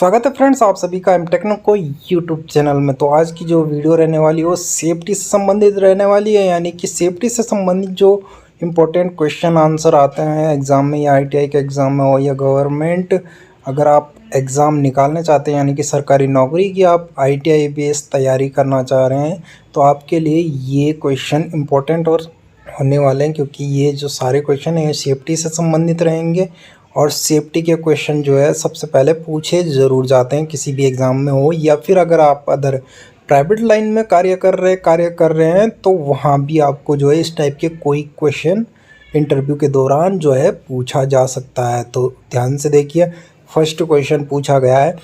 स्वागत है फ्रेंड्स, आप सभी का एम टेक्नो को यूट्यूब चैनल में। तो आज की जो वीडियो रहने वाली है वो सेफ्टी से संबंधित रहने वाली है, यानी कि सेफ्टी से संबंधित जो इम्पोर्टेंट क्वेश्चन आंसर आते हैं एग्ज़ाम में, या आईटीआई के एग्ज़ाम में हो या गवर्नमेंट अगर आप एग्ज़ाम निकालना चाहते हैं, यानी कि सरकारी नौकरी की आप आईटीआई बेस तैयारी करना चाह रहे हैं, तो आपके लिए ये क्वेश्चन इम्पोर्टेंट और होने वाले हैं, क्योंकि ये जो सारे क्वेश्चन हैं ये सेफ्टी से संबंधित रहेंगे। और सेफ्टी के क्वेश्चन जो है सबसे पहले पूछे ज़रूर जाते हैं किसी भी एग्ज़ाम में हो, या फिर अगर आप अदर प्राइवेट लाइन में कार्य कर रहे हैं तो वहाँ भी आपको जो है इस टाइप के कोई क्वेश्चन इंटरव्यू के दौरान जो है पूछा जा सकता है। तो ध्यान से देखिए, फर्स्ट क्वेश्चन पूछा गया है,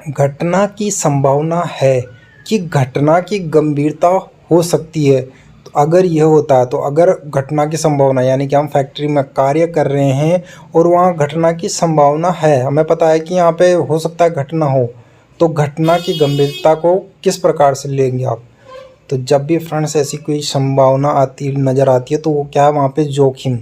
घटना की संभावना है कि घटना की गंभीरता हो सकती है। तो अगर यह होता है, तो अगर घटना की संभावना यानी कि हम फैक्ट्री में कार्य कर रहे हैं और वहाँ घटना की संभावना है, हमें पता है कि यहाँ पे हो सकता है घटना हो, तो घटना की गंभीरता को किस प्रकार से लेंगे आप। तो जब भी फ्रेंड्स ऐसी कोई संभावना आती नज़र आती है तो वो क्या है, वहाँ पे जोखिम,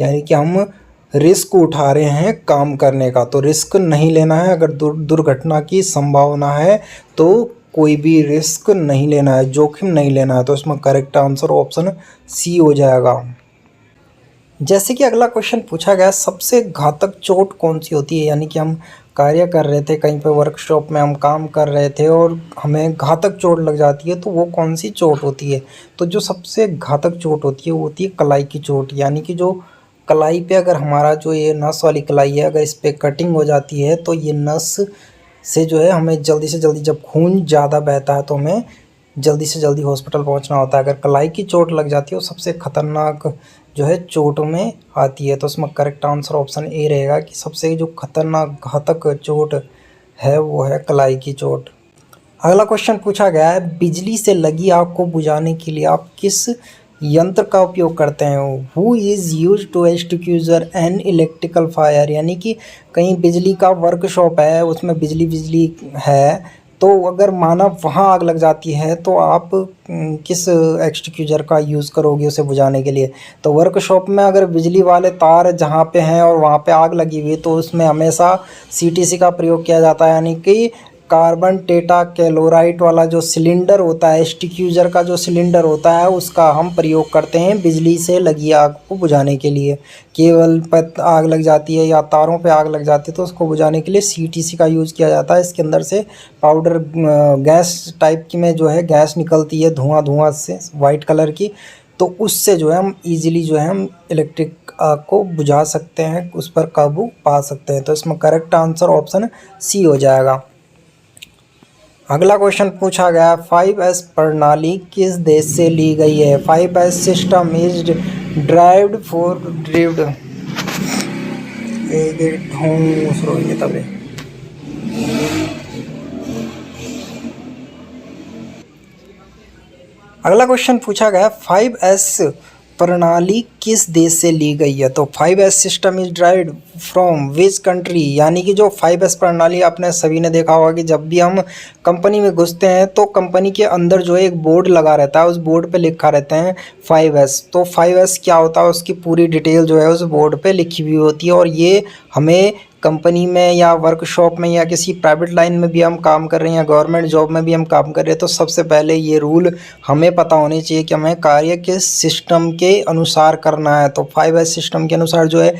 यानी कि हम रिस्क उठा रहे हैं काम करने का, तो रिस्क नहीं लेना है। अगर दुर्घटना की संभावना है तो कोई भी रिस्क नहीं लेना है, जोखिम नहीं लेना है। तो इसमें करेक्ट आंसर ऑप्शन सी हो जाएगा। जैसे कि अगला क्वेश्चन पूछा गया, सबसे घातक चोट कौन सी होती है, यानी कि हम कार्य कर रहे थे कहीं पे वर्कशॉप में, हम काम कर रहे थे और हमें घातक चोट लग जाती है, तो वो कौन सी चोट होती है। तो जो सबसे घातक चोट होती है वो होती है कलाई की चोट, यानी कि जो कलाई पे अगर हमारा जो ये नस वाली कलाई है, अगर इस पर कटिंग हो जाती है तो ये नस से जो है हमें जल्दी से जल्दी, जब खून ज़्यादा बहता है तो हमें जल्दी से जल्दी हॉस्पिटल पहुंचना होता है। अगर कलाई की चोट लग जाती है वो सबसे ख़तरनाक जो है चोट में आती है। तो इसमें करेक्ट आंसर ऑप्शन ए रहेगा कि सबसे जो खतरनाक घातक चोट है वो है कलाई की चोट। अगला क्वेश्चन पूछा गया है, बिजली से लगी आग को बुझाने के लिए आप किस यंत्र का उपयोग करते हैं। Who is use to extinguish an electrical fire, यानी कि कहीं बिजली का वर्कशॉप है, उसमें बिजली है, तो अगर माना वहाँ आग लग जाती है तो आप किस एक्सटिंग्विशर का यूज़ करोगे उसे बुझाने के लिए। तो वर्कशॉप में अगर बिजली वाले तार जहाँ पे हैं और वहाँ पे आग लगी हुई है तो उसमें हमेशा सीटीसी का प्रयोग किया जाता है, यानी कि कार्बन टेटा क्लोराइड वाला जो सिलेंडर होता है, एक्सटिंग्विशर का जो सिलेंडर होता है, उसका हम प्रयोग करते हैं बिजली से लगी आग को बुझाने के लिए। केबल पर आग लग जाती है या तारों पे आग लग जाती है तो उसको बुझाने के लिए सीटीसी का यूज़ किया जाता है। इसके अंदर से पाउडर गैस टाइप की में जो है गैस निकलती है, धुआं से वाइट कलर की, तो उससे जो है हम इजीली जो है हम इलेक्ट्रिक आग को बुझा सकते हैं, उस पर काबू पा सकते हैं। तो इसमें करेक्ट आंसर ऑप्शन सी हो जाएगा। अगला क्वेश्चन पूछा गया, 5S प्रणाली किस देश से ली गई है। 5S system is derived for derived तबे। अगला क्वेश्चन पूछा गया, 5S प्रणाली किस देश से ली गई है। तो 5S system is derived from which country, यानी कि जो 5S प्रणाली आपने सभी ने देखा होगा कि जब भी हम कंपनी में घुसते हैं तो कंपनी के अंदर जो है एक बोर्ड लगा रहता है, उस बोर्ड पे लिखा रहता है 5S। तो 5S क्या होता है उसकी पूरी डिटेल जो है उस बोर्ड पे लिखी हुई होती है, और ये हमें कंपनी में या वर्कशॉप में या किसी प्राइवेट लाइन में भी हम काम कर रहे हैं या गवर्नमेंट जॉब में भी हम काम कर रहे हैं तो सबसे पहले ये रूल हमें पता होने चाहिए कि हमें कार्य किस सिस्टम के अनुसार करना है। तो 5S सिस्टम के अनुसार जो है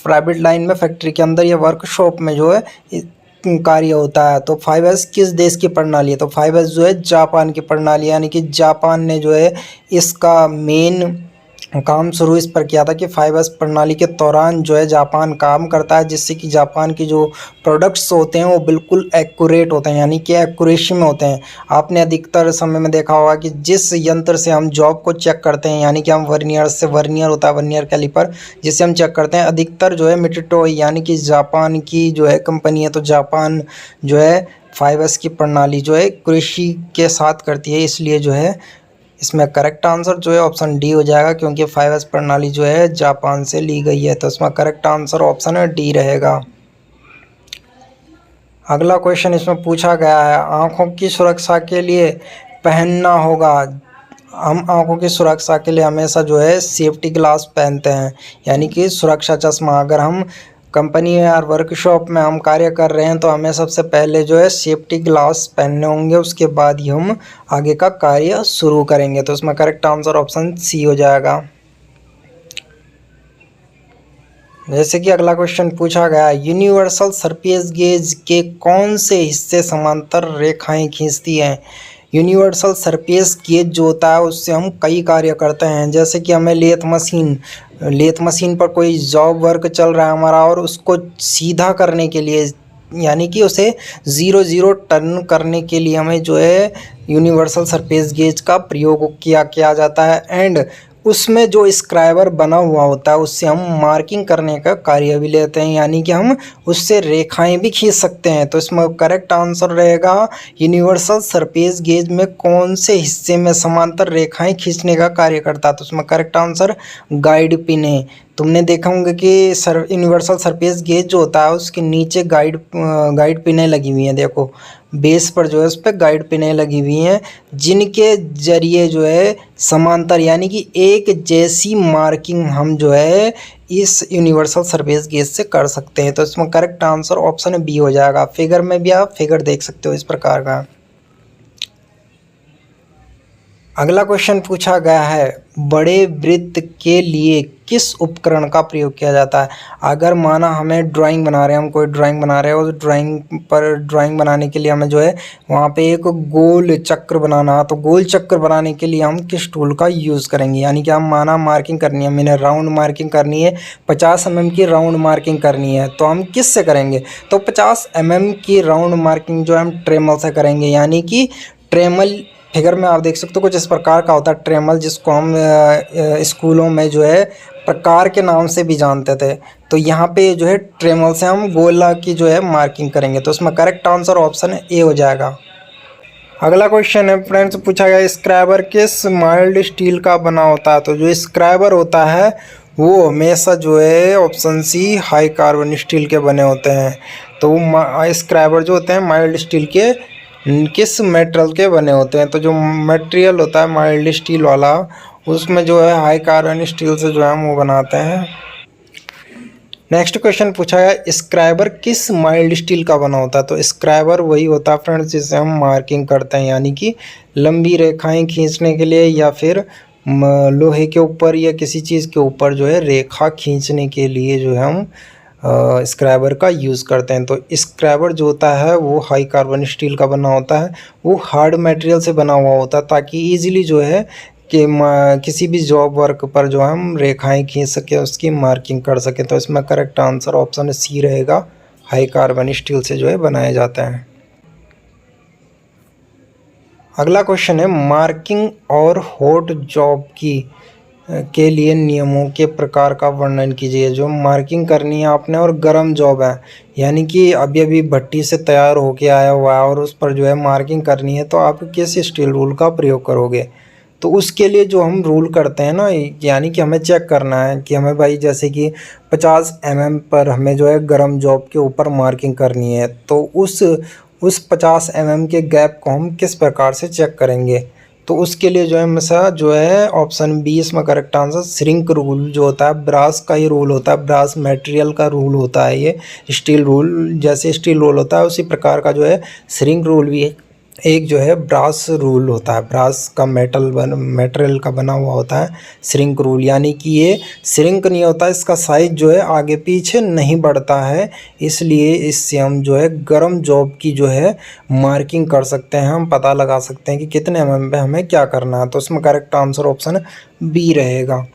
प्राइवेट लाइन में, फैक्ट्री के अंदर या वर्कशॉप में जो है कार्य होता है। तो 5S किस देश की प्रणाली है। तो 5S जो है जापान की प्रणाली, यानी कि जापान ने जो है इसका मेन काम शुरू इस पर किया था कि 5S प्रणाली के दौरान जो है जापान काम करता है, जिससे कि जापान की जो प्रोडक्ट्स होते हैं वो बिल्कुल एक्यूरेट होते हैं, यानी कि एक्यूरेसी में होते हैं। आपने अधिकतर समय में देखा होगा कि जिस यंत्र से हम जॉब को चेक करते हैं, यानी कि हम वर्नियर होता है, वर्नियर कैलिपर, जिससे हम चेक करते हैं, अधिकतर जो है मिटोटोई यानी कि जापान की जो है कंपनी है। तो जापान जो है 5S की प्रणाली जो है एक्यूरेसी के साथ करती है, इसलिए जो है इसमें करेक्ट आंसर जो है ऑप्शन डी हो जाएगा, क्योंकि 5S प्रणाली जो है जापान से ली गई है। तो इसमें करेक्ट आंसर ऑप्शन डी रहेगा। अगला क्वेश्चन इसमें पूछा गया है, आँखों की सुरक्षा के लिए पहनना होगा। हम आँखों की सुरक्षा के लिए हमेशा जो है सेफ्टी ग्लास पहनते हैं, यानी कि सुरक्षा चश्मा। अगर हम कंपनी या वर्कशॉप में हम कार्य कर रहे हैं तो हमें सबसे पहले जो है सेफ्टी ग्लास पहनने होंगे, उसके बाद ही हम आगे का कार्य शुरू करेंगे। तो इसमें करेक्ट आंसर ऑप्शन सी हो जाएगा। जैसे कि अगला क्वेश्चन पूछा गया, यूनिवर्सल सरफेस गेज के कौन से हिस्से समांतर रेखाएं खींचती हैं। यूनिवर्सल सरफेस गेज जो होता है उससे हम कई कार्य करते हैं, जैसे कि हमें लेथ मशीन पर कोई जॉब वर्क चल रहा है हमारा, और उसको सीधा करने के लिए यानी कि उसे 0 टर्न करने के लिए हमें जो है यूनिवर्सल सरफेस गेज का प्रयोग किया जाता है। एंड उसमें जो स्क्राइबर बना हुआ होता है उससे हम मार्किंग करने का कार्य भी लेते हैं, यानी कि हम उससे रेखाएं भी खींच सकते हैं। तो इसमें करेक्ट आंसर रहेगा यूनिवर्सल सरफेस गेज में कौन से हिस्से में समांतर रेखाएं खींचने का कार्य करता है। तो इसमें करेक्ट आंसर गाइड पिन है। तुमने देखा होंगे कि यूनिवर्सल सरफेस गेज जो होता है उसके नीचे गाइड पिनें लगी हुई हैं। देखो बेस पर जो है उस पर गाइड पिनें लगी हुई हैं, जिनके जरिए जो है समांतर यानी कि एक जैसी मार्किंग हम जो है इस यूनिवर्सल सरफेस गेज से कर सकते हैं। तो इसमें करेक्ट आंसर ऑप्शन बी हो जाएगा। फिगर में भी आप फिगर देख सकते हो इस प्रकार का। अगला क्वेश्चन पूछा गया है, बड़े वृत्त के लिए किस उपकरण का प्रयोग किया जाता है। अगर माना हमें ड्राइंग बना रहे हैं, हम कोई ड्राइंग बना रहे हैं, उस ड्राइंग बनाने के लिए हमें जो है वहाँ पे एक गोल चक्र बनाना, तो गोल चक्र बनाने के लिए हम किस टूल का यूज़ करेंगे। यानी कि हम माना मार्किंग करनी है, मैंने राउंड मार्किंग करनी है, 50 mm की राउंड मार्किंग करनी है, तो हम किस से करेंगे। तो 50 mm की राउंड मार्किंग जो है हम ट्रेमल से करेंगे। यानी कि ट्रेमल फिगर में आप देख सकते हो कुछ इस प्रकार का होता है ट्रेमल, जिसको हम स्कूलों में जो है प्रकार के नाम से भी जानते थे। तो यहाँ पे जो है ट्रेमल से हम गोला की जो है मार्किंग करेंगे। तो इसमें करेक्ट आंसर ऑप्शन ए हो जाएगा। अगला क्वेश्चन है फ्रेंड्स, पूछा गया स्क्राइबर किस माइल्ड स्टील का बना होता है। तो जो स्क्राइबर होता है वो हमेशा जो है option C high carbon steel के बने होते हैं। तो स्क्राइबर जो होते हैं माइल्ड स्टील के किस मेटेरियल के बने होते हैं। तो जो मटेरियल होता है माइल्ड स्टील वाला, उसमें जो है हाई कार्बन स्टील से जो है हम वो बनाते हैं। नेक्स्ट क्वेश्चन पूछा है स्क्राइबर किस माइल्ड स्टील का बना होता है। तो स्क्राइबर वही होता है फ्रेंड्स जिससे हम मार्किंग करते हैं, यानी कि लंबी रेखाएं खींचने के लिए या फिर लोहे के ऊपर या किसी चीज़ के ऊपर जो है रेखा खींचने के लिए जो है हम स्क्राइबर का यूज़ करते हैं। तो स्क्राइबर जो होता है वो हाई कार्बन स्टील का बना होता है, वो हार्ड मटेरियल से बना हुआ होता है, ताकि इजीली जो है कि किसी भी जॉब वर्क पर जो हम रेखाएं खींच सके, उसकी मार्किंग कर सके। तो इसमें करेक्ट आंसर ऑप्शन सी रहेगा, हाई कार्बन स्टील से जो है बनाया जाता है। अगला क्वेश्चन है मार्किंग और हॉट जॉब के लिए नियमों के प्रकार का वर्णन कीजिए। जो मार्किंग करनी है आपने और गर्म जॉब है, यानी कि अभी अभी भट्टी से तैयार होके आया हुआ है और उस पर जो है मार्किंग करनी है, तो आप किस स्टील रूल का प्रयोग करोगे। तो उसके लिए जो हम रूल करते हैं ना, यानी कि हमें चेक करना है कि हमें भाई जैसे कि 50 mm पर हमें जो है गर्म जॉब के ऊपर मार्किंग करनी है, तो उस 50 mm के गैप को हम किस प्रकार से चेक करेंगे। तो उसके लिए जो है हमेशा जो है ऑप्शन बी इसमें करेक्ट आंसर श्रिंक रूल जो होता है, ब्रास का ही रूल होता है, ब्रास मटेरियल का रूल होता है ये। स्टील रूल जैसे स्टील रूल होता है उसी प्रकार का जो है श्रिंक रूल भी एक जो है ब्रास रूल होता है, ब्रास का मटेरियल का बना हुआ होता है श्रिंक रूल। यानी कि ये श्रिंक नहीं होता, इसका साइज जो है आगे पीछे नहीं बढ़ता है, इसलिए इससे हम जो है गर्म जॉब की जो है मार्किंग कर सकते हैं, हम पता लगा सकते हैं कि कितने mm पे हमें क्या करना है। तो इसमें करेक्ट आंसर ऑप्शन बी रहेगा।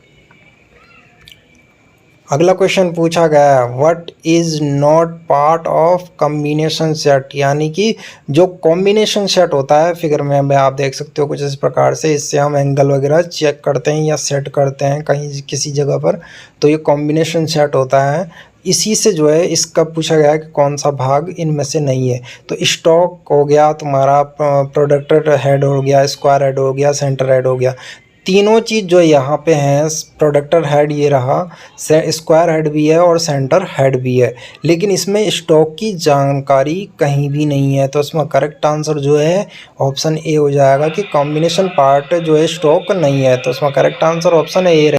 अगला क्वेश्चन पूछा गया है what is not part of combination set. यानी कि जो कॉम्बिनेशन सेट होता है फिगर में आप देख सकते हो कुछ इस प्रकार से, इससे हम एंगल वगैरह चेक करते हैं या सेट करते हैं कहीं किसी जगह पर, तो ये कॉम्बिनेशन सेट होता है। इसी से जो है इसका पूछा गया है कि कौन सा भाग इनमें से नहीं है। तो स्टॉक हो गया तुम्हारा, प्रोडक्टर हेड हो गया, स्क्वायर हेड हो गया, सेंटर हेड हो गया। तीनों चीज़ जो यहाँ पे हैं, प्रोडक्टर हेड ये रहा, स्क्वायर हेड भी है और सेंटर हेड भी है, लेकिन इसमें स्टॉक की जानकारी कहीं भी नहीं है। तो इसमें करेक्ट आंसर जो है ऑप्शन ए हो जाएगा कि कॉम्बिनेशन पार्ट जो है स्टॉक नहीं है। तो इसमें करेक्ट आंसर ऑप्शन ए